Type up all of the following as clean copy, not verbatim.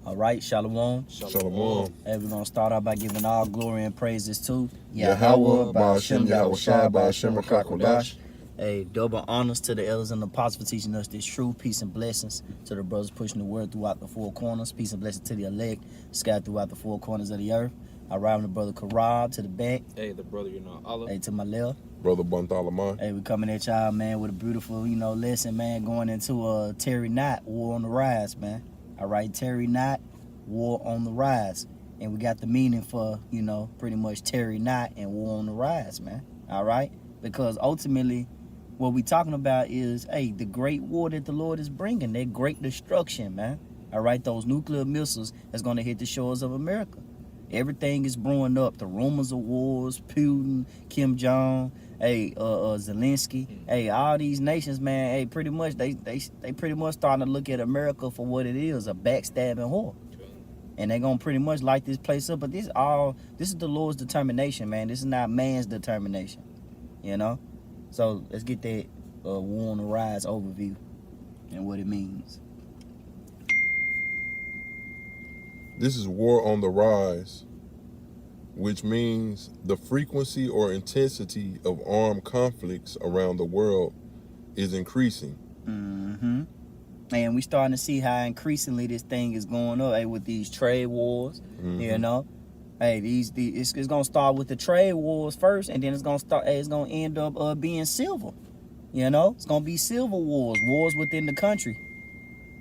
All right, Shalom. Shalom. Hey, we're going to start out by giving all glory and praises to Yahweh, Ba'ashem Yahushua, Ba'ashem Rakakodash. Hey, double honors to the elders and the apostles for teaching us this truth. Peace and blessings to the brothers pushing the word throughout the four corners. Peace and blessings to the elect scattered throughout the four corners of the earth. I ride with the brother Karab to the back. Hey, the brother, Allah. Hey, to my left. Brother Banthalaman. Hey, we coming at y'all, man, with a beautiful, lesson, man, going into TARRY NOT, War on the Rise, man. All right, TARRY NOT, War on the Rise. And we got the meaning for, pretty much TARRY NOT and War on the Rise, man. All right? Because ultimately, what we talking about is, hey, the great war that the Lord is bringing, that great destruction, man. All right? Those nuclear missiles that's going to hit the shores of America. Everything is brewing up. The rumors of wars, Putin, Kim Jong, Zelensky, all these nations, man, pretty much they pretty much starting to look at America for what it is, a backstabbing whore. And they're gonna pretty much light this place up. But this is the Lord's determination, man. This is not man's determination. So let's get that War on the Rise overview and what it means. This is War on the Rise, which means the frequency or intensity of armed conflicts around the world is increasing. Mm-hmm. And we starting to see how increasingly this thing is going up, with these trade wars. Mm-hmm. It's gonna start with the trade wars first, and then it's gonna end up being civil. It's gonna be civil wars within the country.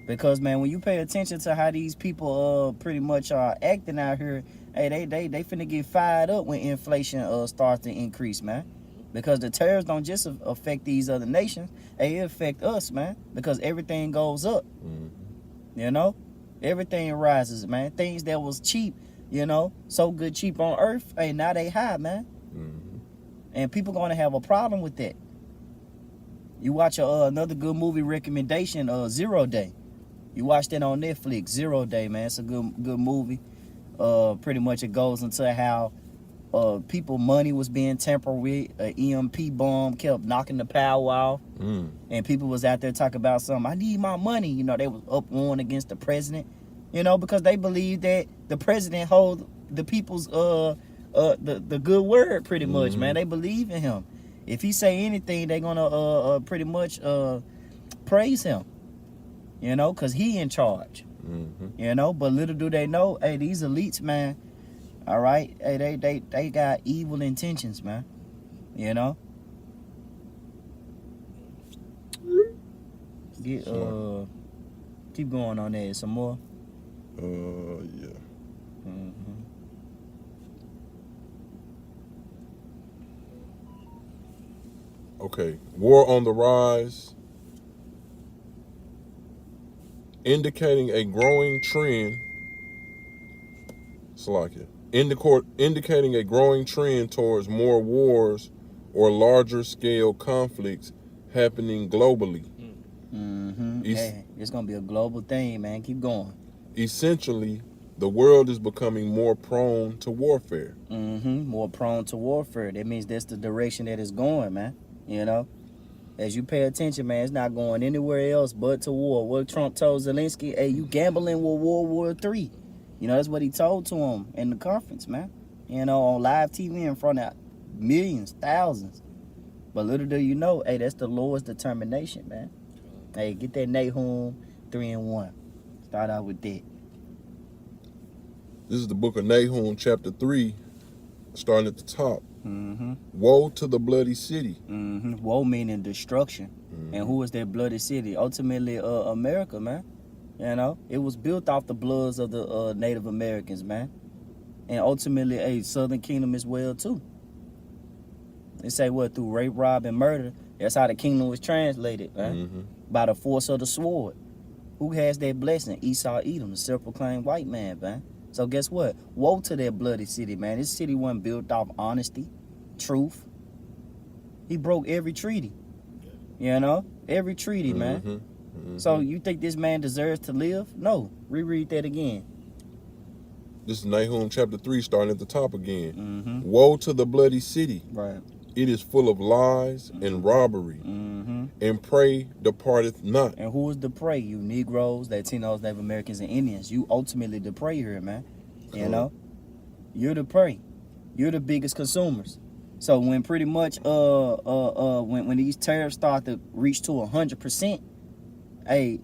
Because, man, when you pay attention to how these people pretty much are acting out here, they finna get fired up when inflation starts to increase, man. Because the tariffs don't just affect these other nations, it affect us, man. Because everything goes up, everything rises, man. Things that was cheap, so good cheap on earth, now they high, man. Mm-hmm. And people gonna have a problem with that. You watch another good movie recommendation, 0 Day. You watch that on Netflix, 0 Day, man. It's a good movie. Pretty much it goes into how people money was being tampered with. An EMP bomb kept knocking the power off. And people was out there talking about something. I need my money. They was up on against the president. Because they believe that the president hold the people's the good word pretty much, man. They believe in him. If he say anything, they gonna pretty much praise him. Because he in charge. But little do they know, these elites, man, all right, they got evil intentions, man. Keep going on there. Some more. Yeah. Okay. War on the Rise, indicating a growing trend. Indicating a growing trend towards more wars or larger scale conflicts happening globally. It's gonna be a global thing, man. Keep going. Essentially, the world is becoming more prone to warfare. More prone to warfare. That means that's the direction that it's going, man. As you pay attention, man, it's not going anywhere else but to war. What Trump told Zelensky, you gambling with World War III. That's what he told to him in the conference, man. On live TV in front of millions, thousands. But little do you know, that's the Lord's determination, man. Get that Nahum 3:1. Start out with that. This is the book of Nahum, chapter 3, starting at the top. Woe to the bloody city. Woe meaning destruction. And who is that bloody city? Ultimately, America, man. It was built off the bloods of the Native Americans, man. And ultimately, a Southern Kingdom as well, too. They say what? Through rape, rob, and murder. That's how the kingdom was translated, man. By the force of the sword. Who has that blessing? Esau, Edom, the self-proclaimed white man, man. So guess what? Woe to that bloody city, man. This city wasn't built off honesty, truth. He broke every treaty. Every treaty, man. So you think this man deserves to live? No. Reread that again. This is Nahum chapter 3, starting at the top again. Woe to the bloody city. Right. It is full of lies and robbery, and prey departeth not. And who is the prey? You Negroes, Latinos, Native Americans, and Indians. You ultimately the prey here, man. You know, you're the prey. You're the biggest consumers. So when pretty much when these tariffs start to reach to 100%, hey,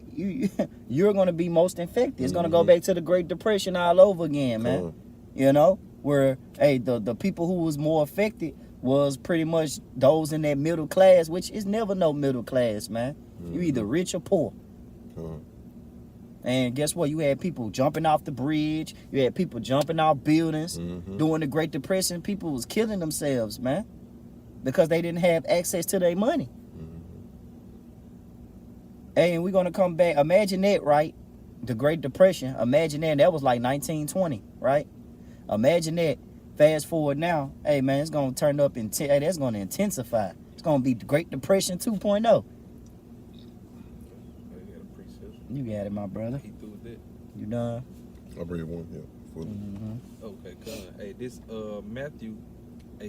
you're gonna be most infected. It's gonna go back to the Great Depression all over again, man. You know, where the people who was more affected was pretty much those in that middle class, which is never no middle class, man. You either rich or poor. And guess what? You had people jumping off the bridge. You had people jumping off buildings. During the Great Depression, people was killing themselves, man, because they didn't have access to their money. Hey, and we're going to come back. Imagine that, right? The Great Depression. Imagine that. That was like 1920, right? Imagine that. Fast forward now. Hey, man, it's going to turn up. Hey, that's going to intensify. It's going to be the Great Depression 2.0. You got it, my brother. He threw that. You done? I read one, yeah. Okay, come. Hey, this Matthew,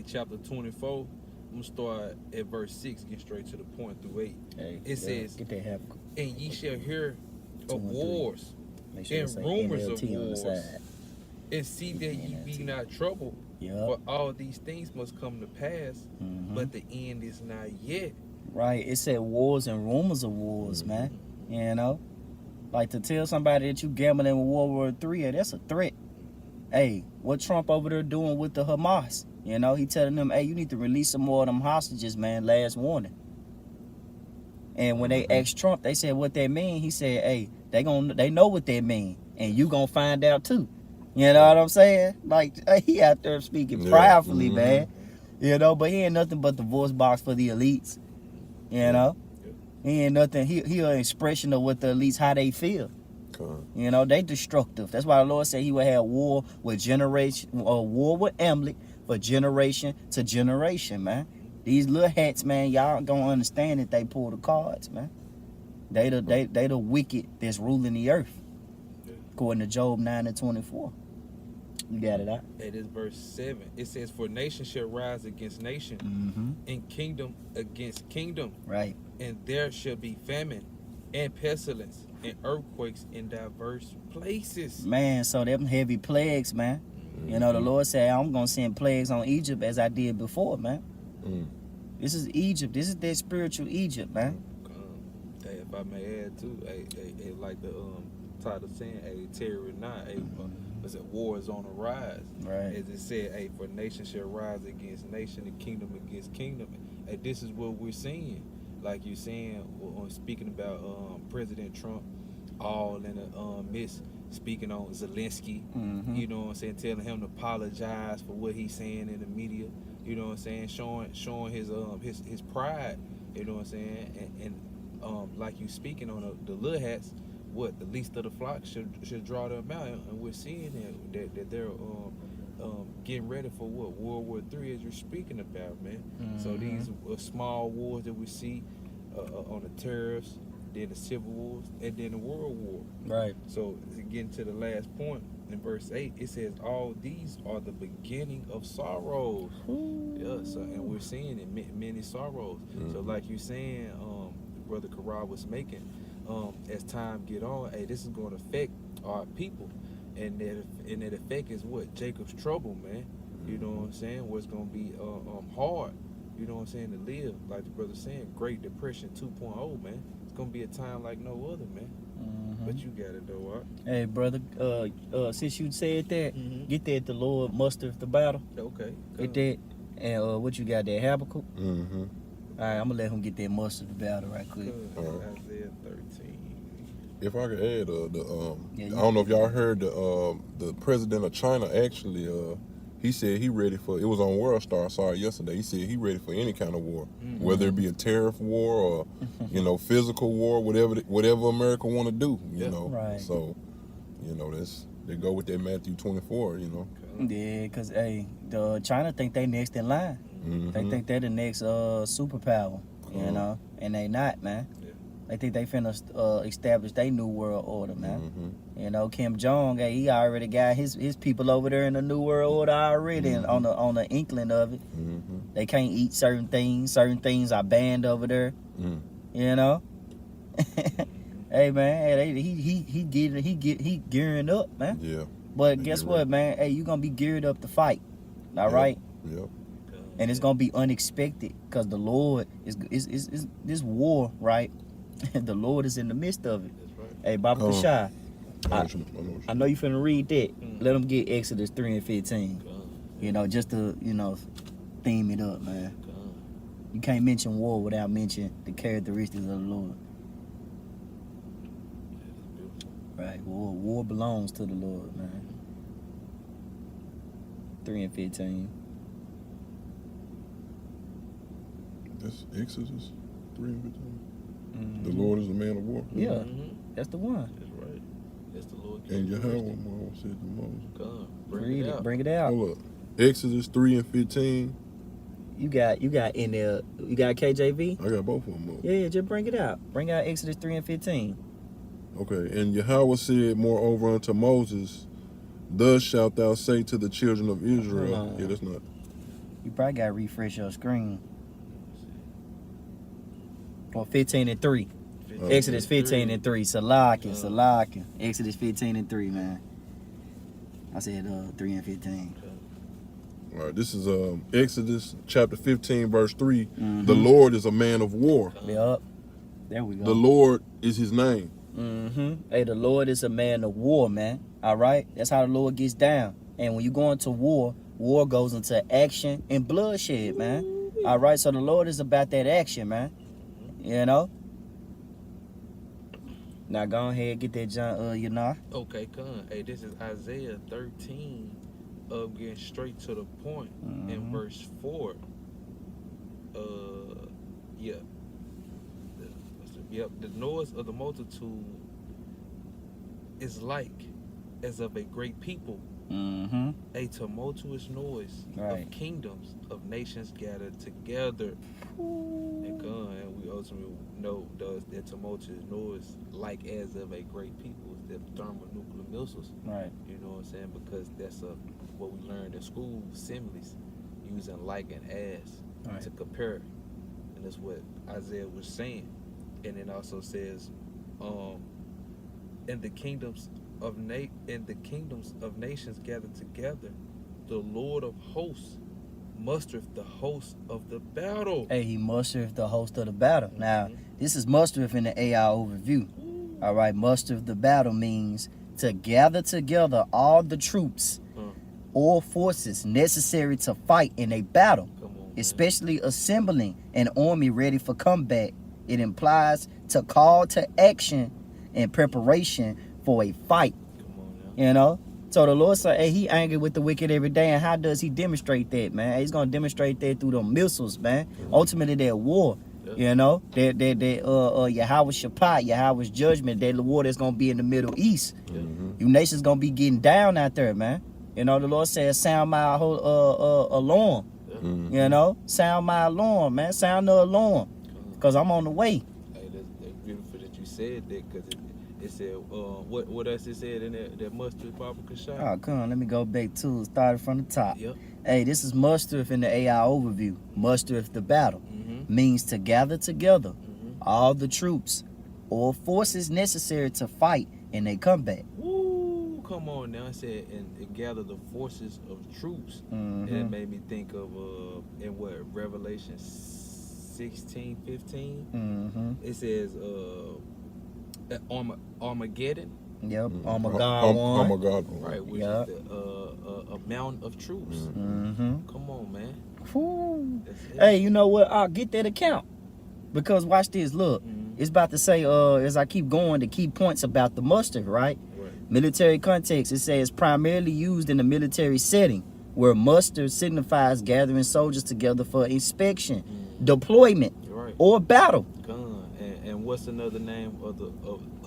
chapter 24. I'm gonna start at verse 6, get straight to the point through 8. Hey, it says, get that half. and ye shall hear of wars Sure and rumors of NLT wars, and see that ye be not troubled. For all these things must come to pass, but the end is not yet. Right. It said wars and rumors of wars, man. You know? Like to tell somebody that you gambling with World War III, that's a threat. Hey, what Trump over there doing with the Hamas? You know, he telling them, hey, you need to release some more of them hostages, man. Last warning. And when they asked Trump, they said what that mean. He said, hey, they know what that mean, and you gonna find out too. You know what I'm saying? Like he out there speaking proudly, man. You know, but he ain't nothing but the voice box for the elites. You know, he ain't nothing. He an expression of what the elites how they feel. You know, they destructive. That's why the Lord said he would have war with war with Amalek for generation to generation, man. These little hats, man, y'all don't understand that they pull the cards, man. They the wicked that's ruling the earth. According to Job 9:24. You got it out. It is verse 7. It says, for nation shall rise against nation, and kingdom against kingdom. Right. And there shall be famine and pestilence and earthquakes in diverse places. Man, so them heavy plagues, man. You know, the Lord said, I'm going to send plagues on Egypt as I did before, man. This is Egypt. This is that spiritual Egypt, man. Hey, if I may add, too, like the title saying, Terry Not, was it war is on the rise. Right. As it said, for nation shall rise against nation and kingdom against kingdom. And this is what we're seeing. Like you're saying, speaking about President Trump, all in the midst, speaking on Zelensky, you know what I'm saying, telling him to apologize for what he's saying in the media, you know what I'm saying, showing his pride, you know what I'm saying, and like you speaking on the little hats, what the least of the flock should draw them out, and we're seeing that they're getting ready for what World War III as you're speaking about, man. So these small wars that we see on the tariffs, then the civil wars, and then the world war. Right. So getting to the last point in verse 8, it says, all these are the beginning of sorrows. So, and we're seeing it, many sorrows. So like you're saying, Brother Karal was making, as time get on, this is going to affect our people. And that effect is what? Jacob's trouble, man. You know what I'm saying? Where it's going to be hard, you know what I'm saying, to live. Like the brother saying, Great Depression 2.0, man. It's going to be a time like no other, man. But you got it, though, Art. Hey, brother, since you said that, get that the Lord mustereth the battle. Okay. Get that. And what you got there, Habakkuk? All right, I'm going to let him get that muster the battle right quick. Isaiah 13. If I could add, I don't know if y'all heard the president of China actually, he said he ready for, it was on World Star, I saw it yesterday, he said he ready for any kind of war, whether it be a tariff war or, you know, physical war, whatever America want to do, you know. Right. So, you know, they go with that Matthew 24, you know. Yeah, because, the China think they next in line. They think they're the next superpower, you know, and they not, man. They think they finna establish their new world order, man. You know, Kim Jong, he already got his people over there in the new world order already, and on the inkling of it. They can't eat certain things. Certain things are banned over there. Mm. You know. Hey man, hey, he gearing up, man. Yeah. But They guess get what, ready. man? Hey, you gonna be geared up to fight. All Yep. right. Yep. And it's gonna be unexpected because the Lord is this war, right? The Lord is in the midst of it. That's right. Hey, Baba Come on. Kashai, I know what you- I know you finna read that. Mm. Let them get Exodus 3 and 15. Come, You know, just to theme it up, man. come. You can't mention war without mentioning the characteristics of the Lord. That's beautiful. Right? War belongs to the Lord, man. 3 and 15. That's Exodus 3 and 15. Mhm. The Lord is a man of war. Yeah, Mhm. that's the one. That's right. That's the Lord. And Yahweh characteristic. Mom said to Moses. Come, bring Read it it. out. Bring it out. Hold up. Exodus 3 and 15. You got in there. You got KJV. I got both of them up. Yeah, just bring it out. Bring out Exodus 3 and 15. Okay. And Yahweh said moreover unto Moses, thus shalt thou say to the children of Israel. Hold on. Yeah, that's not. You probably got to refresh your screen. Or 15 and 3. Exodus 15 and 3. Salakin. Exodus 15 and 3, man. I said 3 and 15. All right. This is Exodus chapter 15, verse 3. Mhm. The Lord is a man of war. Yup. There we go. The Lord is his name. Hey, the Lord is a man of war, man. All right? That's how the Lord gets down. And when you go into war, war goes into action and bloodshed, man. All right? So the Lord is about that action, man. You know? Now go ahead, get that John, Okay, come. Hey, this is Isaiah 13. Getting straight to the point in Mhm. verse 4. Yeah. Yep. The noise of the multitude is like as of a great people, Mm-hmm. a tumultuous noise Right. of kingdoms of nations gathered together. And come, and we ultimately know that tumultuous noise, like as of a great people, is the thermonuclear missiles. Right. You know what I'm saying? Because that's what we learned in school, similes, using like and as Right. to compare. And that's what Isaiah was saying. And it also says, in the kingdoms of nations gathered together, the Lord of hosts mustereth the host of the battle. Hey, he mustereth the host of the battle. Now, Mhm. this is mustereth in the AI overview. All right, mustereth the battle means to gather together all the troops or forces necessary to fight in a battle, Come on, man. especially assembling an army ready for combat. It implies to call to action in preparation for a fight. Come on now. You know? So the Lord said, hey, he angry with the wicked every day. And how does he demonstrate that, man? He's gonna demonstrate that through the missiles, man. Ultimately, that war. Yeah. You know? That Yahweh's Shabbat, Yahweh's judgment, that war that's gonna be in the Middle East. Mhm. You nations gonna be getting down out there, man. You know, the Lord says, sound my whole alarm. Mhm. You know? Sound my alarm, man. Sound the alarm. Cause I'm on the way. Hey, that's beautiful that you said that, because it said, what else it said in that mustard, Baba Kashai? Oh, come on, let me go back to it. Started from the top. Yep. Hey, this is mustereth in the AI overview. Mustereth the battle. Mm-hmm. Means to gather together Mm-hmm. all the troops or forces necessary to fight in a combat. Woo! Come on now. I said, and gather the forces of troops. And it Mm-hmm. made me think of, in what, Revelation 16:15? Mm-hmm. It says, Armageddon, Yep. Mhm. Oh my God, one. Oh my God. right? Which Yeah. is the amount of troops. Mm-hmm. Come on, man. Whew. That's it. Hey, you know what? I'll get that account. Because watch this, look. Mhm. It's about to say, as I keep going, the key points about the muster, right? Right. Military context, it says primarily used in a military setting where muster signifies gathering soldiers together for inspection, Mhm. deployment, You're right. or battle. Gun. And what's another name of the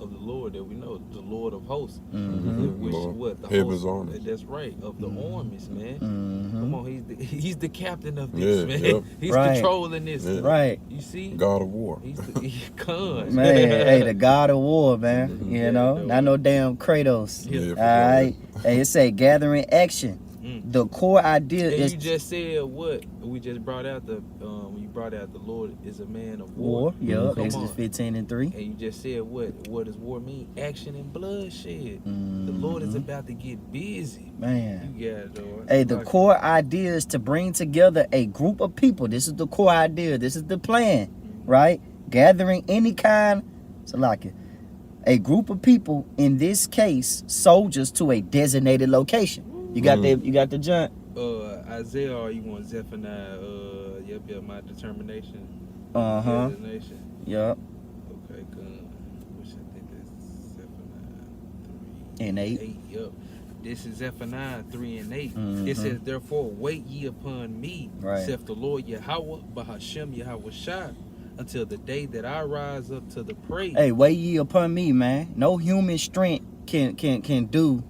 Lord that we know? The Lord of hosts. Mhm. Which Lord. what the Heaven's host, armies. That's right, of the armies, man. Mhm. Come on, he's the captain of this, Yeah, man. yep. He's Right. controlling this. Yeah. Right. You see? God of war. He's the gun. Man, hey, the God of war, man. Mhm. You Yeah, know, no not no way. damn Kratos. Yeah, for All right. sure. Hey, it say gathering action. the core idea And is you just said what we just brought out the when you brought out the Lord is a man of war. war. Yeah, Come Exodus on. 15:3. And you just said what does war mean? Action and bloodshed. The Lord is about to get busy. Man. You got it, Lord. Hey, the core idea is to bring together a group of people. This is the core idea. This is the plan, right? Gathering any kind, so like it, a group of people, in this case, soldiers, to a designated location. You got that? You got the junk? Isaiah, or you want Zephaniah? Yep, my determination. Designation. Yep. Okay, good. Which I think that's Zephaniah 3 And 8. Yep. This is Zephaniah 3 and 8. Mhm. It says, therefore, wait ye upon me, Right. saith the Lord Yahweh, Bahashem Yahweh Shai, until the day that I rise up to the prey. Hey, wait ye upon me, man. No human strength can do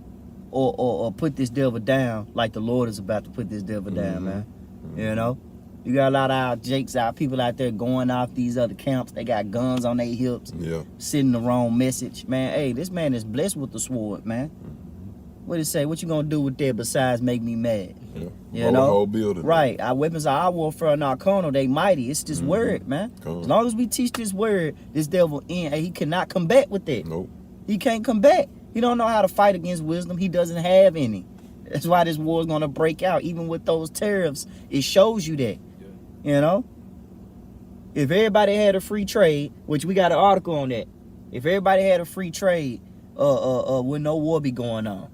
or put this devil down like the Lord is about to put this devil down, man. You know? You got a lot of our jakes, our people out there going off these other camps. They got guns on their hips, sending the wrong message. Man, hey, this man is blessed with the sword, man. What it say? What you gonna do with that besides make me mad? Yeah. You know? Whole building. Right. Our weapons are our warfare, not carnal. They mighty. It's this word, man. As long as we teach this word, this devil he cannot combat with that. Nope. He can't combat. He don't know how to fight against wisdom. He doesn't have any. That's why this war is gonna break out. Even with those tariffs, it shows you that. You know? If everybody had a free trade, which we got an article on that. If everybody had a free trade, would no war be going on?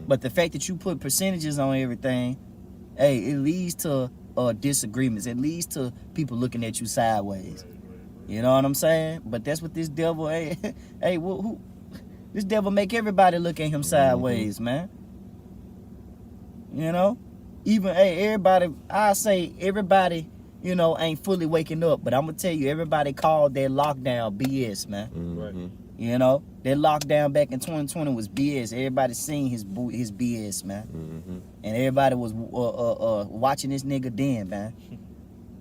But the fact that you put percentages on everything, hey, it leads to disagreements. It leads to people looking at you sideways. You know what I'm saying? But that's what this devil, hey, who this devil make everybody look at him sideways, man. You know? Even, everybody, I say everybody, you know, ain't fully waking up. But I'm going to tell you, everybody called that lockdown BS, man. Right. You know, that lockdown back in 2020 was BS. Everybody seen his BS, man. And everybody was watching this nigga then, man.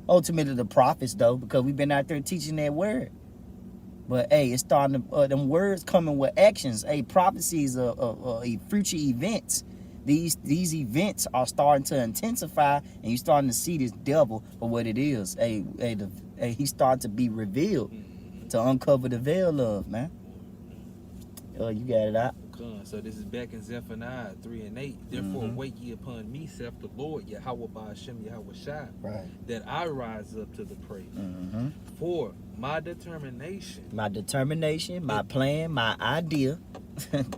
Ultimately, the prophets, though, because we've been out there teaching that word. But, hey, it's starting to, them words coming with actions. Hey, prophecies are future events. These events are starting to intensify, and you're starting to see this devil for what it is. He's starting to be revealed to uncover the veil of, man. You got it out. So this is back in Zephaniah 3 and 8. Therefore, wait ye upon me, saith the Lord, Yahweh Bahashem Yahweh Shai, that I rise up to the prey. For my determination, my plan, my idea,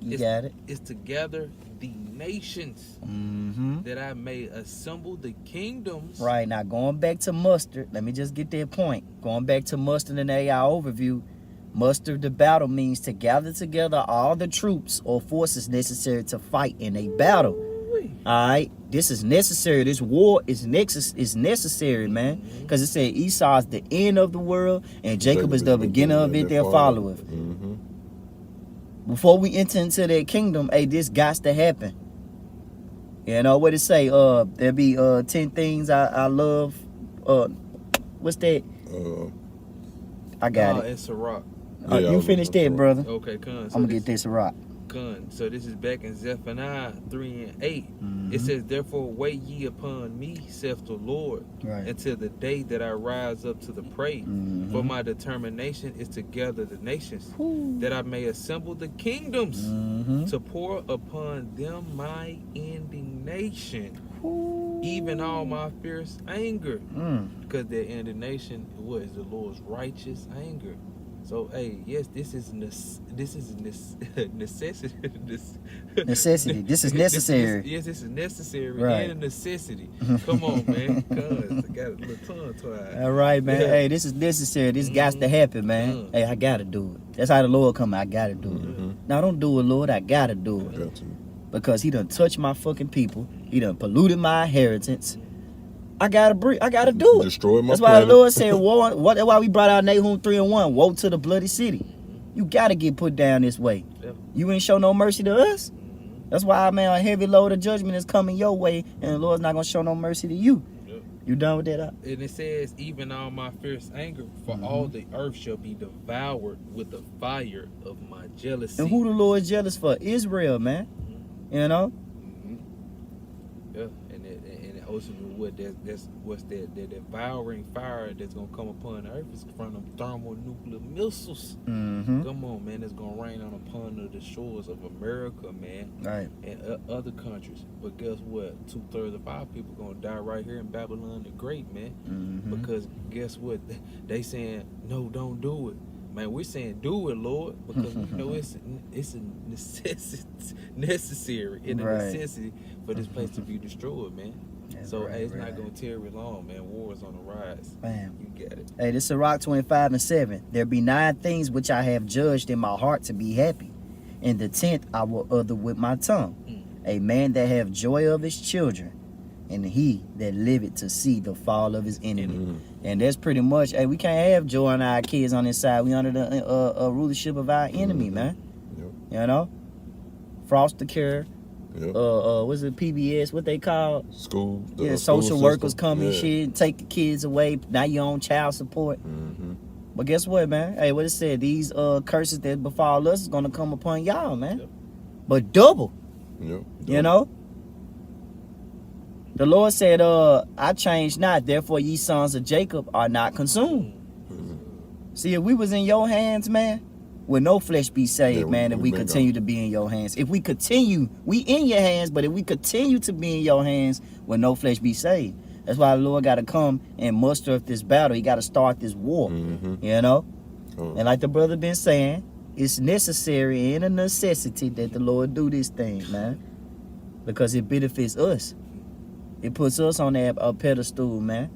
you got it, is to gather the nations, that I may assemble the kingdoms. Right, now going back to mustard, let me just get that point. Going back to mustard and AI overview, muster the battle means to gather together all the troops or forces necessary to fight in a battle. Alright, this is necessary. This war is necessary, man. Because it said Esau is the end of the world and Jacob is the beginning of it that followeth. Before we enter into that kingdom, this got to happen. You know what it say? There be 10 things I love. What's that? I got it. It's a rock. You finished that, brother. Okay, come. I'm gonna get this rock. So this is back in Zephaniah 3 and 8. It says, therefore wait ye upon me, saith the Lord, until the day that I rise up to the prey. For my determination is to gather the nations, that I may assemble the kingdoms, to pour upon them my indignation, even all my fierce anger. Because their indignation was the Lord's righteous anger. So, yes, this is necessity. Necessity. This is necessary. Yes, this is necessary and a necessity. Come on, man. Cuz I got a little tongue tied. All right, man. Hey, this is necessary. This got to happen, man. Hey, I gotta do it. That's how the Lord come. I gotta do it. Now, don't do it, Lord. I gotta do it. Because he done touched my fucking people. He done polluted my inheritance. I gotta do it. Destroy my That's why the Lord said, "Woe." That's why we brought out Nahum 3 and 1. Woe to the bloody city. You gotta get put down this way. You ain't show no mercy to us. That's why, man, a heavy load of judgment is coming your way, and the Lord's not gonna show no mercy to you. You done with that? And it says, even all my fierce anger, for all the earth shall be devoured with the fire of my jealousy. And who the Lord is jealous for? Israel, man. You know. Yeah, and ultimately what that's what's that devouring fire that's gonna come upon the earth is from them thermonuclear missiles. Mm-hmm. Come on, man, it's gonna rain on upon the shores of America, man, Right. and other countries. But guess what? 2/3 of our people gonna die right here in Babylon the Great, man. Mm-hmm. Because guess what? They saying no, don't do it. Man, we're saying do it, Lord, because we know it's a necessary and a Right. necessity for this place to be destroyed, man. That's So right, hey, it's right. not gonna tarry long, man. War is on the rise. Bam. You get it. Hey, this is Sirach 25:7. There be 9 things which I have judged in my heart to be happy, and the 10th I will utter with my tongue. A man that have joy of his children, and he that liveth to see the fall of his enemy. Mhm. And that's pretty much, hey, we can't have joy in our kids on this side. We under the rulership of our enemy, man. Yep. You know? Foster care, Yep. what's it, PBS, what they call? School. Yeah, school social workers system. come and Yeah. shit, take the kids away. Now you on child support. Mhm. But guess what, man? Hey, what it said? These curses that befall us is gonna come upon y'all, man. Yep. But double, Yep. you know? The Lord said, I change not, therefore ye sons of Jacob are not consumed. Mhm. See, if we was in your hands, man, will no flesh be saved, Yeah, man, if we we been continue to be in your hands. If we continue, we in your hands, but if we continue to be in your hands, will no flesh be saved. That's why the Lord got to come and muster up this battle. He got to start this war, Mhm. you know? Oh. And like the brother been saying, it's necessary and a necessity that the Lord do this thing, man, because it benefits us. It puts us on that pedestal, man.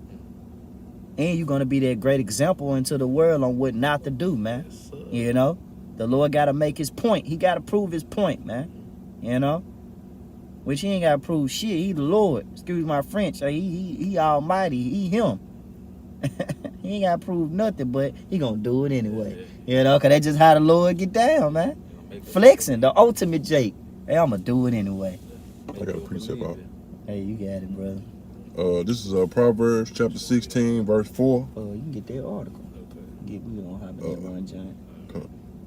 And you're going to be that great example into the world on what not to do, man. Yes, sir. You know? The Lord got to make his point. He got to prove his point, man. You know? Which he ain't got to prove shit. He the Lord. Excuse my French. He almighty. He him. He ain't got to prove nothing, but he going to do it anyway. You know? Because that's just how the Lord get down, man. You know, make us- Flexing. The ultimate Jake. Hey, I'm going to do it anyway. make I got a us precept believe out. it. Hey, you got it, brother. This is Proverbs chapter 16, verse 4. You can get that article. Okay. We don't have that one, John.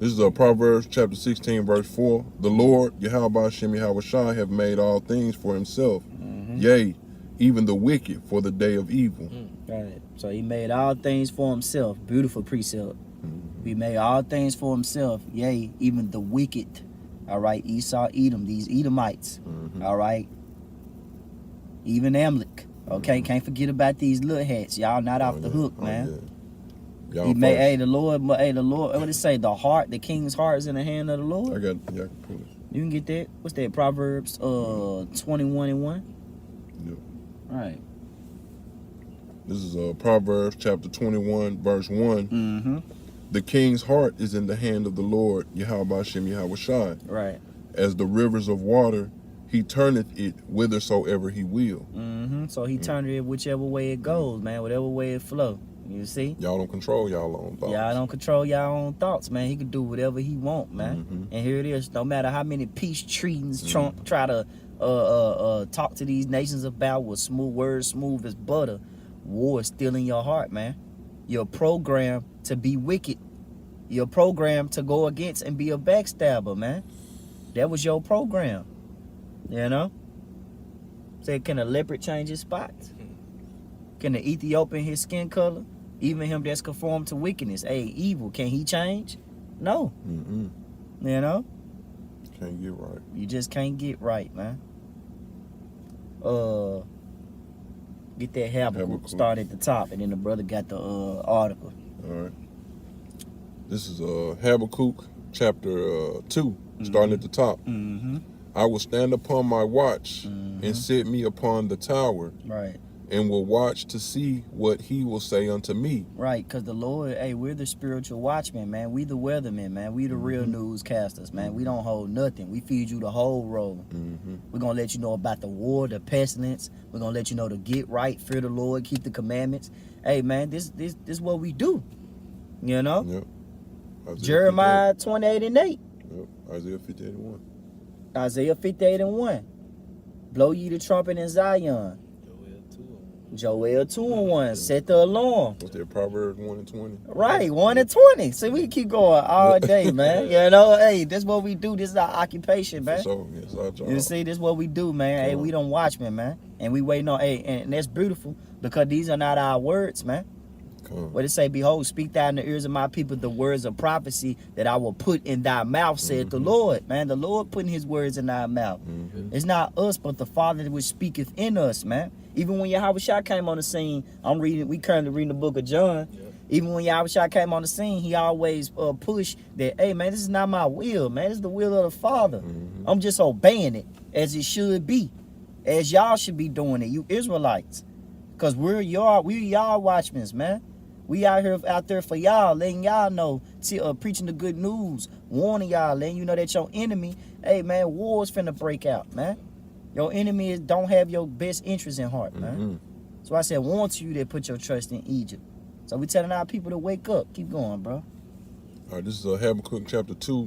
This is Proverbs chapter 16, verse 4. The Lord, Yahweh Shem Yahweh Shai, have made all things for himself. Mm-hmm. Yea, even the wicked for the day of evil. Right. So he made all things for himself. Beautiful precept. He made all things for himself. Yea, even the wicked. All right. Esau, Edom, these Edomites. Mhm. All right. Even Amalek. Okay. Can't forget about these little hats. Y'all not off the hook, man. Yeah. He made, hey, the Lord, what did it say? The king's heart is in the hand of the Lord. I can pull it. You can get that. What's that? Proverbs 21:1. Yep. Right. This is Proverbs chapter 21, verse 1. Mm-hmm. The king's heart is in the hand of the Lord, Yahweh Shem Yahweh Shai. Right. As the rivers of water, he turneth it whithersoever he will. Mm-hmm. So he turned it whichever way it goes, man. Whatever way it flow. You see? Y'all don't control y'all own thoughts. Y'all don't control y'all own thoughts, man. He can do whatever he want, man. Mhm. And here it is. No matter how many peace treaties Trump try to talk to these nations about with smooth words, smooth as butter, war is still in your heart, man. You're programmed to be wicked. You're programmed to go against and be a backstabber, man. That was your program. You know? Say, can a leopard change his spots? Can the Ethiopian his skin color? Even him that's conformed to wickedness, evil, can he change? No. Mm-mm. You know? Can't get right. You just can't get right, man. Get that Habakkuk, start at the top, and then the brother got the article. All right. This is Habakkuk chapter 2, starting at the top. Mm-hmm. I will stand upon my watch and set me upon the tower, Right. and will watch to see what he will say unto me. Right, because the Lord, we're the spiritual watchmen, man. We the weathermen, man. We the real newscasters, man. We don't hold nothing. We feed you the whole roll. Mm-hmm. We're going to let you know about the war, the pestilence. We're going to let you know to get right, fear the Lord, keep the commandments. Hey, man, this is what we do. You know? Yep. Isaiah Jeremiah 28:8. 58. Yep. Isaiah 58:1. Isaiah 58:1. Blow ye the trumpet in Zion. Joel 2:1. Set the alarm. What's that? Proverbs 1:20. Right, 1:20. See, we can keep going all day, man. You know, hey, that's what we do. This is our occupation, man. So, yes, our job. You see, this is what we do, man. Hey, we don't watchmen, man. And we waiting on, and that's beautiful because these are not our words, man. What it say? Behold, speak thou in the ears of my people the words of prophecy that I will put in thy mouth, said the Lord. Man, the Lord putting his words in our mouth. It's not us, but the Father which speaketh in us, man. Even when Yahushua came on the scene, we currently reading the book of John. Yep. Even when Yahushua came on the scene, he always pushed that, hey, man, this is not my will, man. This is the will of the Father. I'm just obeying it as it should be, as y'all should be doing it, you Israelites. Because we're y'all watchmen, man. We out there for y'all, letting y'all know, preaching the good news, warning y'all, letting you know that your enemy, hey man, war's finna break out, man. Your enemy don't have your best interest in heart, man. So I said, warn to you that put your trust in Egypt. So we telling our people to wake up. Keep going, bro. All right, this is Habakkuk chapter 2,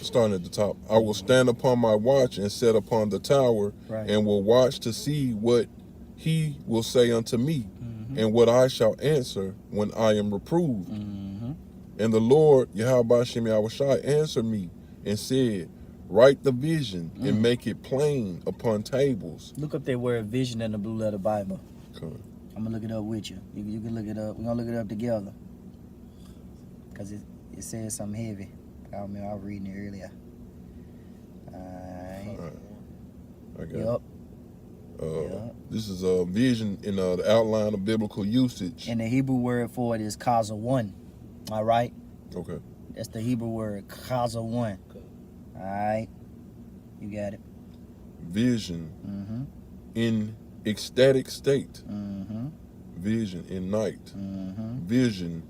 starting at the top. I will stand upon my watch and set upon the tower, and will watch to see what he will say unto me, and what I shall answer when I am reproved. And the Lord, Yahweh Shem Yahushai, answered me and said, write the vision and make it plain upon tables. Look up that word vision in the Blue Letter Bible. Okay. I'm going to look it up with you. You can look it up. We're going to look it up together. Because it says something heavy. I remember I was reading it earlier. All right. I got it. This is a vision in the outline of biblical usage. And the Hebrew word for it is kaza one. All right? Okay. That's the Hebrew word, kaza one. Okay. All right. You got it. Vision in ecstatic state. Vision in night. Vision,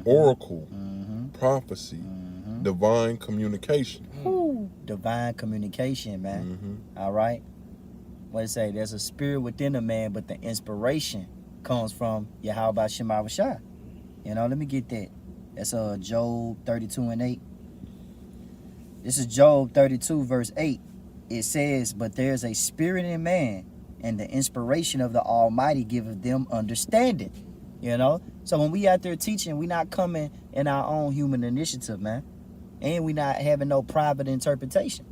oracle, prophecy, divine communication. Divine communication, man. All right? What it say? There's a spirit within a man, but the inspiration comes from Yahweh Shem Yahushua. You know, let me get that. That's Job 32 and 8. This is Job 32 verse 8. It says, but there's a spirit in man, and the inspiration of the Almighty giveth them understanding. You know? So when we out there teaching, we not coming in our own human initiative, man. And we not having no private interpretation.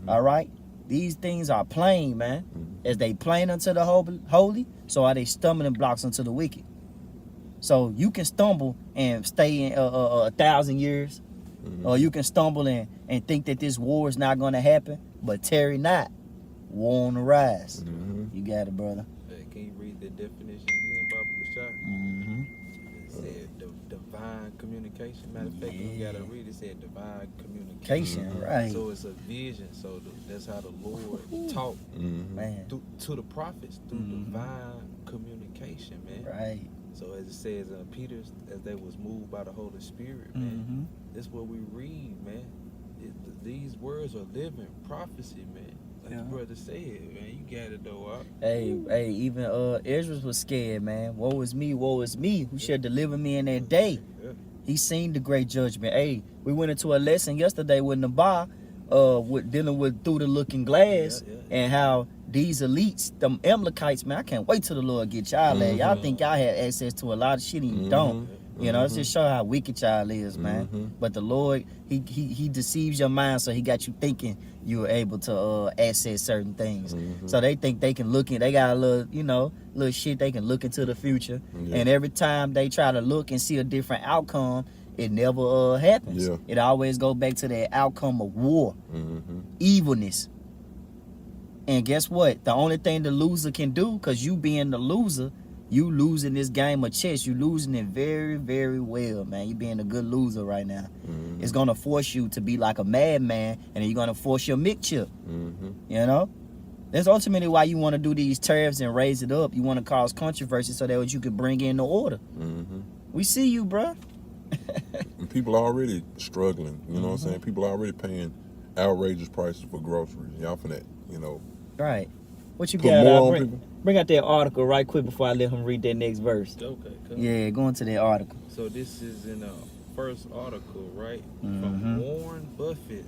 All right? These things are plain, man. As they plain unto the holy, so are they stumbling blocks unto the wicked. So you can stumble and stay in 1,000 years, or you can stumble and think that this war is not going to happen, but tarry not, war on the rise. You got it, brother. Hey, can you read the definition again, Baba Kashai? It said divine communication. Matter of fact, you got to read it. It said divine communication. Right. So it's a vision. So that's how the Lord talked to the prophets through divine communication, man. Right. So as it says in Peter, as they was moved by the Holy Spirit, man. That's what we read, man. These words are living prophecy, man. Like the brother said, man, you got it though. Hey, even Ezra was scared, man. Woe is me, who shall deliver me in that day? He seen the great judgment. Hey, we went into a lesson yesterday with Nabah, with dealing with through the looking glass, and how these elites, them Amalekites, man, I can't wait till the Lord get y'all there. Y'all think y'all had access to a lot of shit and you don't. You know, it's just show how wicked y'all is, man. But the Lord, he deceives your mind, so he got you thinking you were able to access certain things. So they think they can look in, they got a little, little shit they can look into the future. And every time they try to look and see a different outcome, it never happens. It always goes back to that outcome of war, evilness. And guess what? The only thing the loser can do, because you being the loser, you losing this game of chess. You losing it very, very well, man. You being a good loser right now. It's going to force you to be like a madman, and then you're going to force your mic chip. You know? That's ultimately why you want to do these tariffs and raise it up. You want to cause controversy so that you can bring in the order. We see you, bro. People are already struggling. You know what I'm saying? People are already paying outrageous prices for groceries. Y'all for that, Right. What you got? Bring out that article right quick before I let him read that next verse. Okay, cool. Yeah, go into that article. So this is in the first article, right? From Warren Buffett,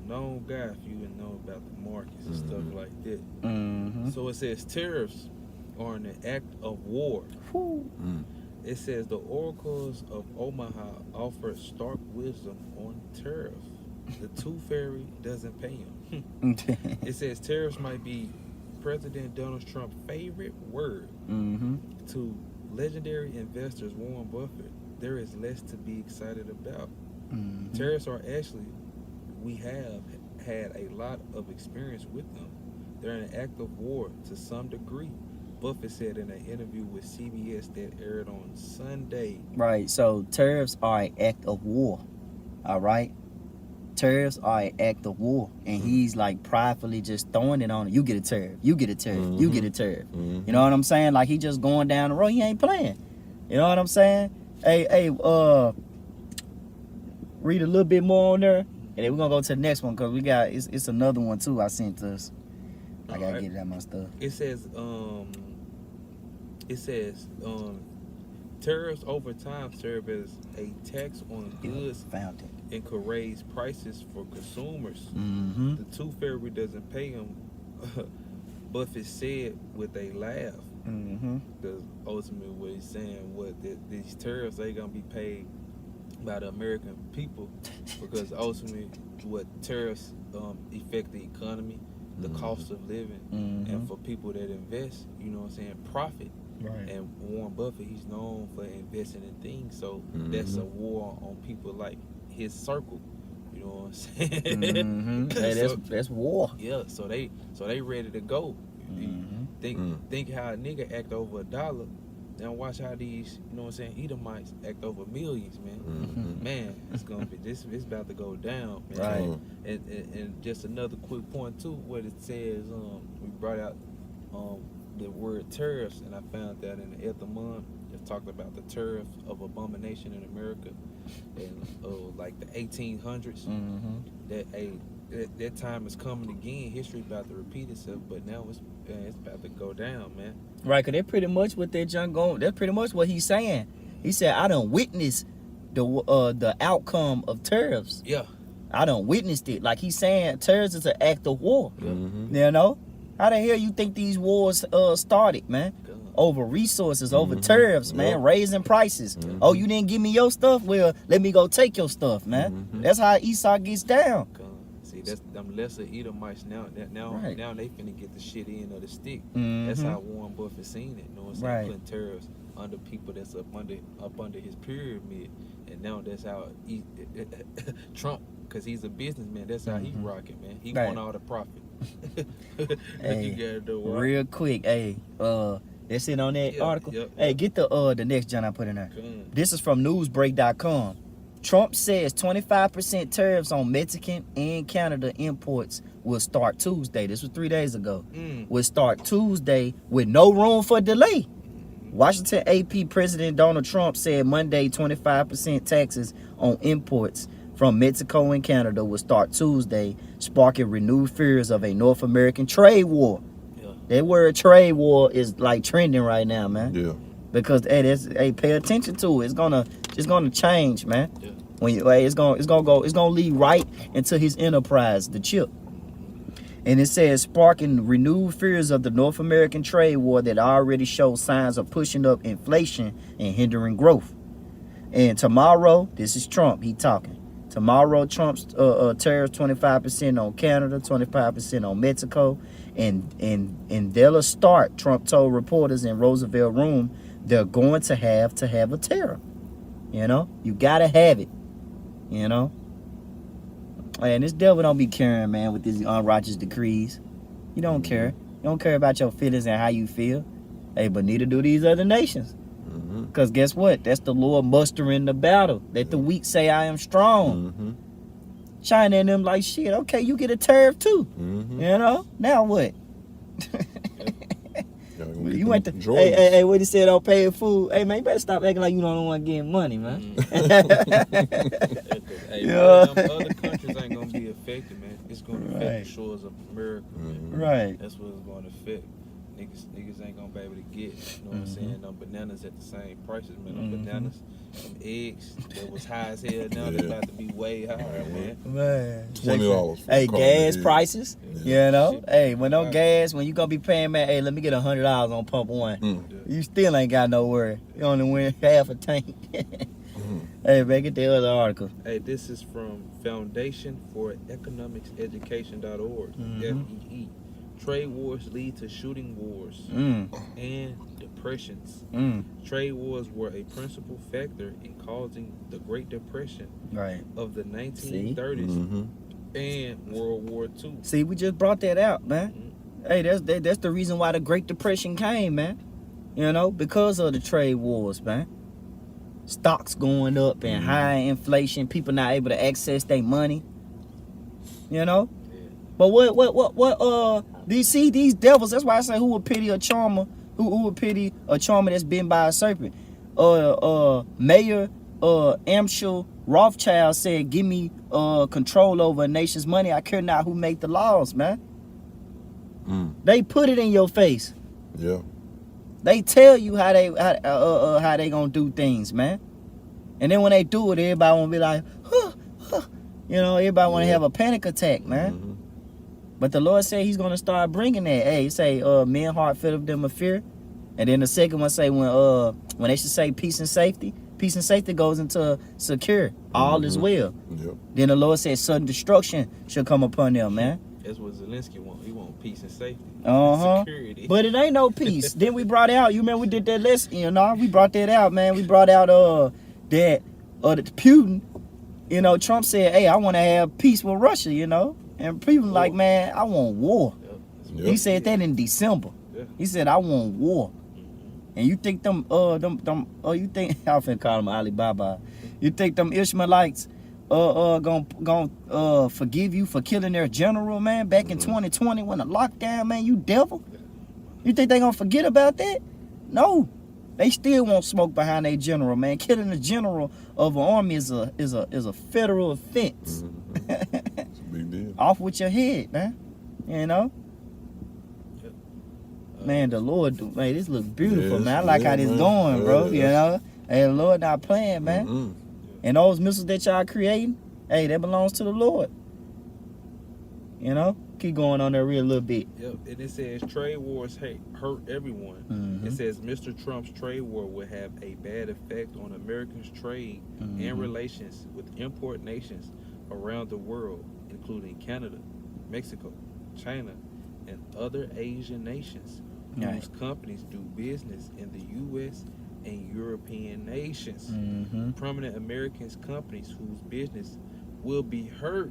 known guy, if you would know about the markets and stuff like that. So it says tariffs are an act of war. It says the oracles of Omaha offer stark wisdom on tariffs. The Tooth Fairy doesn't pay him. It says tariffs might be President Donald Trump's favorite word. Mm-hmm. To legendary investors Warren Buffett, there is less to be excited about. Mm-hmm. Tariffs are actually, we have had a lot of experience with them. They're an act of war to some degree. Buffett said in an interview with CBS that aired on Sunday. Right. So tariffs are an act of war. All right. Tariffs are an act of war, and he's like pridefully just throwing it on it. You get a tariff. You get a tariff. You get a tariff. You know what I'm saying? Like he just going down the road. He ain't playing. You know what I'm saying? Hey, read a little bit more on there, and then we're gonna go to the next one because we got it's another one too. I sent us. I gotta get it out my stuff. It says tariffs over time serve as a tax on goods Found it. and could raise prices for consumers. Mm-hmm. The Tooth Fairy doesn't pay him, Buffett said with a laugh. Mm-hmm. Because ultimately what he's saying, these tariffs ain't gonna be paid by the American people, because ultimately what tariffs affect the economy, the cost of living, and for people that invest, you know what I'm saying, profit. Right. And Warren Buffett, he's known for investing in things, so that's a war on people like his circle. You know what I'm saying? Mm-hmm. Hey, that's war. Yeah, so they ready to go. Think how a nigga act over $1. Now watch how these, you know what I'm saying, Edomites act over millions, man. Man, it's gonna be it's about to go down, man. Right. And just another quick point too, what it says, we brought out the word tariffs, and I found that in the Ethamon, it talked about the tariff of abomination in America, and like the 1800s. That time is coming again. History about to repeat itself, but now it's about to go down, man. Right, cause that's pretty much what that junk going. That's pretty much what he's saying. He said, "I done witnessed the outcome of tariffs. Yeah, I done witnessed it." Like he's saying, tariffs is an act of war. You know, how the hell you think these wars started, man? Over resources, over tariffs, man, raising prices. Oh, you didn't give me your stuff? Well, let me go take your stuff, man. That's how Esau gets down. See, that's them lesser Edomites now. Now they finna get the shit in of the stick. Mm-hmm. That's how Warren Buffett seen it. You know what I'm saying? Right. Putting tariffs under people that's up under his pyramid, and now that's how Trump, because he's a businessman. That's how he rocking, man. He want all the profit. Hey, you gotta do what? real quick, hey, that's it on that article. Yep, Hey, yep. get the next John I put in there. This is from newsbreak.com. Trump says 25% tariffs on Mexican and Canada imports will start Tuesday. This was 3 days ago. Will start Tuesday with no room for delay. Washington AP President Donald Trump said Monday 25% taxes on imports from Mexico and Canada will start Tuesday, sparking renewed fears of a North American trade war. Yeah. That word trade war is like trending right now, man. Yeah. Because pay attention to it. It's gonna change, man. Yeah. When you it's gonna lead right into his enterprise, the chip. And it says sparking renewed fears of the North American trade war that already shows signs of pushing up inflation and hindering growth. And tomorrow, this is Trump, he talking. Tomorrow, Trump's tariffs 25% on Canada, 25% on Mexico, and they'll start. Trump told reporters in Roosevelt Room they're going to have a tariff. You know, you gotta have it. You know, and this devil don't be caring, man, with these unrighteous decrees. You don't care. You don't care about your feelings and how you feel. Hey, but neither do these other nations. Because guess what? That's the Lord mustering the battle. Let the weak say I am strong. China and them like, shit, okay, you get a tariff too. You know? Now what? You went to, hey, what he said on paying food. Hey, man, you better stop acting like you don't want to get money, man. Hey, them other countries ain't going to be affected, man. It's going to affect the shores of America, man. Right. That's what it's going to affect. Niggas ain't gonna be able to get, you know what I'm saying, them bananas at the same prices, man. Them bananas, them eggs that was high as hell, now they about to be way higher, man. $20. Hey, gas prices, you know. Shit. Hey, when no gas, when you gonna be paying, man, hey, let me get $100 on pump one. You still ain't got no worry. You only win half a tank. Hey, man, get the other article. Hey, this is from Foundation for Economics Education.org. Mhm. FEE. Trade wars lead to shooting wars Mm. and depressions. Mm. Trade wars were a principal factor in causing the Great Depression Right. of the 1930s Mm-hmm. and World War II. See, we just brought that out, man. Mhm. Hey, that's the reason why the Great Depression came, man. You know, because of the trade wars, man. Stocks going up and high inflation, people not able to access their money. You know? Yeah. But what do you see these devils? That's why I say who would pity a charmer? Who would pity a charmer that's been by a serpent? Mayor Amschel Rothschild said, give me control over a nation's money. I care not who make the laws, man. They put it in your face. Yeah. They tell you how they gonna do things, man. And then when they do it, everybody wanna be like, huh, huh. You know, everybody wanna have a panic attack, man. Mm-hmm. But the Lord said He's gonna start bringing that. Hey, he say, men heart filled of them a fear. And then the second one say when they should say peace and safety. Peace and safety goes into secure. All is well. Yep. Then the Lord said sudden destruction shall come upon them, man. That's what Zelensky want. He want peace and safety. Uh-huh. Security. But it ain't no peace. Then we brought out, you remember we did that lesson, you know, we brought that out, man. We brought out that Putin, you know, Trump said, hey, I want to have peace with Russia, you know. And Putin like, man, I want war. Yep. He said that in December. Yeah. He said, I want war. And you think you think I finna call them Alibaba. You think them Ishmaelites gonna forgive you for killing their general, man, back in 2020 when the lockdown, man, you devil? You think they gonna forget about that? No. They still won't smoke behind their general, man. Killing the general of an army is a federal offense. It's a big deal. Off with your head, man. You know? Man, the Lord, man, this look beautiful, Yes, man. I like yeah, how this man. going, bro. Yeah, You know? Hey, the Lord not playing, man. Mm-mm. And those missiles that y'all creating, hey, that belongs to the Lord. You know? Keep going on there real little bit. Yep. And it says trade wars hurt everyone. Mhm. It says Mr. Trump's trade war will have a bad effect on Americans' trade and relations with import nations around the world, including Canada, Mexico, China, and other Asian nations whose companies do business in the U.S. and European nations. Mm-hmm. Prominent American companies whose business will be hurt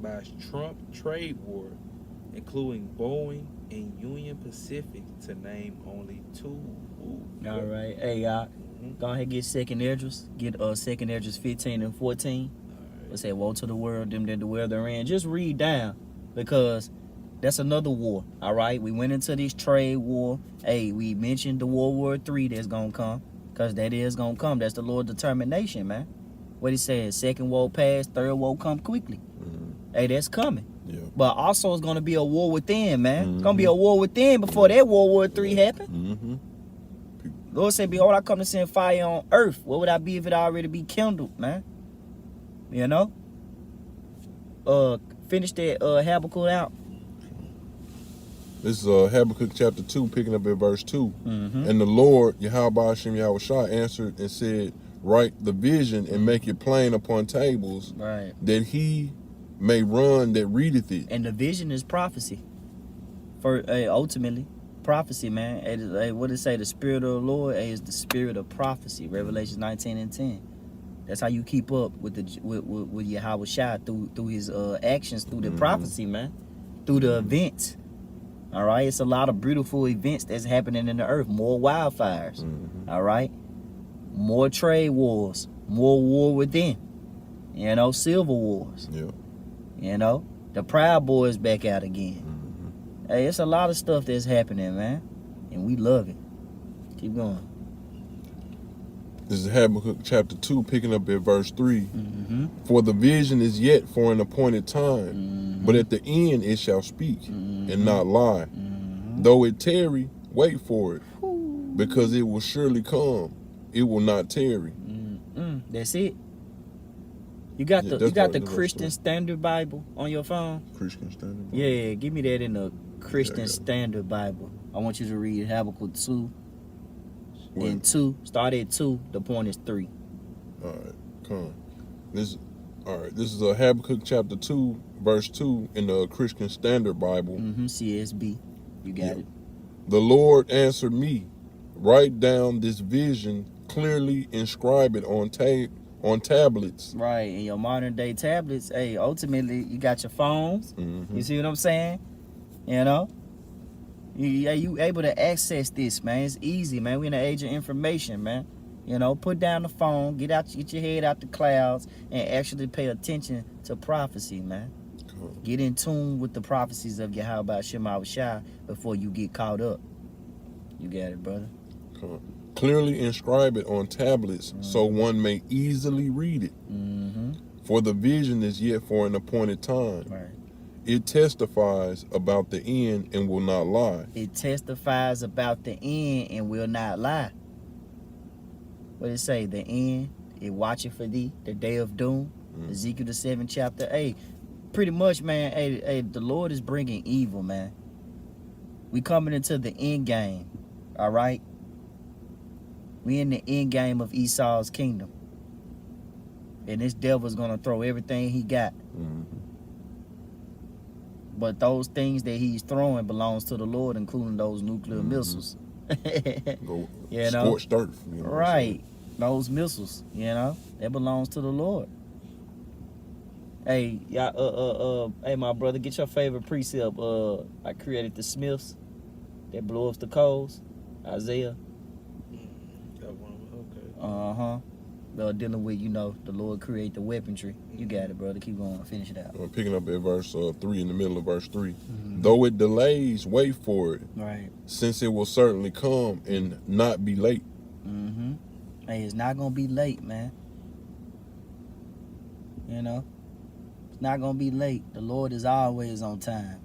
by Trump trade war, including Boeing and Union Pacific, to name only two. All right. Hey, y'all. Go ahead and get second address. Get second address 15 and 14. It say, woe to the world, them that the world they're in. Just read down, because that's another war. All right. We went into this trade war. Hey, we mentioned the World War III that's gonna come, because that is gonna come. That's the Lord's determination, man. What he said, second war pass, third war come quickly. Hey, that's coming. Yeah. But also it's gonna be a war within, man. It's gonna be a war within before that World War III happened. Mm-hmm. Lord said, behold, I come to send fire on earth. What would I be if it already be kindled, man? You know? Finish that Habakkuk out. This is Habakkuk chapter 2, picking up at verse 2. Mm-hmm. And the Lord, Yahweh Hashem Yahushua, answered and said, write the vision and make it plain upon tables, Right. that he may run that readeth it. And the vision is prophecy. For ultimately, prophecy, man. What did it say? The spirit of the Lord is the spirit of prophecy. Revelation 19 and 10. That's how you keep up with Yahweh Shai through his actions, through the prophecy, man. Through the events. All right, it's a lot of beautiful events that's happening in the earth. More wildfires. All right, more trade wars, more war within. You know, civil wars. Yeah. You know, the Proud Boys back out again. Hey, it's a lot of stuff that's happening, man, and we love it. Keep going. This is Habakkuk chapter 2, picking up at verse 3. Mm-hmm. For the vision is yet for an appointed time, but at the end it shall speak and not lie. Though it tarry, wait for it, because it will surely come. It will not tarry. That's it. You got Yeah, the that's verse Christian 3. Standard Bible on your phone? Christian Standard Bible. Yeah, give me that in the Christian got it. Standard Bible. I want you to read Habakkuk 2 Wait. and 2. Start at 2. The point is 3. All right, come. This is Habakkuk chapter 2, verse 2 in the Christian Standard Bible. CSB. You got it. The Lord answered me, write down this vision, clearly inscribe it on tablets. Right, in your modern day tablets, hey, ultimately you got your phones. You see what I'm saying? You know? You able to access this, man. It's easy, man. We in the age of information, man. You know, put down the phone, get your head out the clouds, and actually pay attention to prophecy, man. Cool. Get in tune with the prophecies of Yahweh Shema Shai before you get caught up. You got it, brother. Cool. Clearly inscribe it on tablets so one may easily read it. For the vision is yet for an appointed time. Right. It testifies about the end and will not lie. It testifies about the end and will not lie. What did it say? The end, it watching for thee, the day of doom. Ezekiel the 7th chapter. Hey, pretty much, man, hey, the Lord is bringing evil, man. We coming into the end game, all right? We in the end game of Esau's kingdom. And this devil's going to throw everything he got. But those things that he's throwing belongs to the Lord, including those nuclear missiles. Go You know? scorched earth. You know Right. Those missiles, you know, that belongs to the Lord. Hey, y'all, hey, my brother, get your favorite precept. I created the Smiths that blow up the coals. Isaiah. That one, okay. They're dealing with, you know, the Lord create the weaponry. You got it, brother. Keep going. Finish it out. I'm picking up at verse 3, in the middle of verse 3. Though it delays, wait for it. Right. Since it will certainly come and not be late. Hey, it's not going to be late, man. You know? It's not going to be late. The Lord is always on time.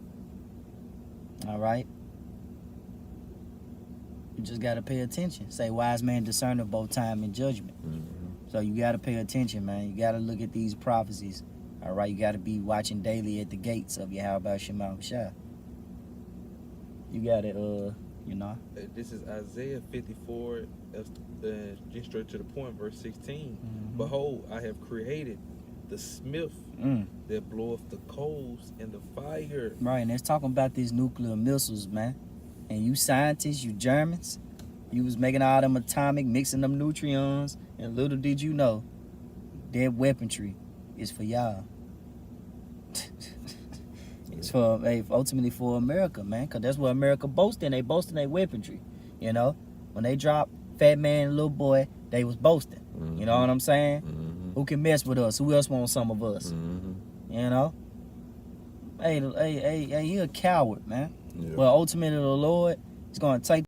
All right? You just got to pay attention. Say, wise man discerneth both time and judgment. So you got to pay attention, man. You got to look at these prophecies. All right? You got to be watching daily at the gates of Yahweh Shema Shai. You got it, you know. This is Isaiah 54, just straight to the point, verse 16. Behold, I have created the smith that bloweth the coals and the fire. Right, and it's talking about these nuclear missiles, man. And you scientists, you Germans, you was making all them atomic, mixing them neutrons, and little did you know, that weaponry is for y'all. It's for, ultimately for America, man, because that's what America boasting. They boasting their weaponry, you know. When they dropped Fat Man and Little Boy, they was boasting. You know what I'm saying? Who can mess with us? Who else wants some of us? You know? Hey, you a coward, man. Yeah. Well, ultimately, the Lord is going to take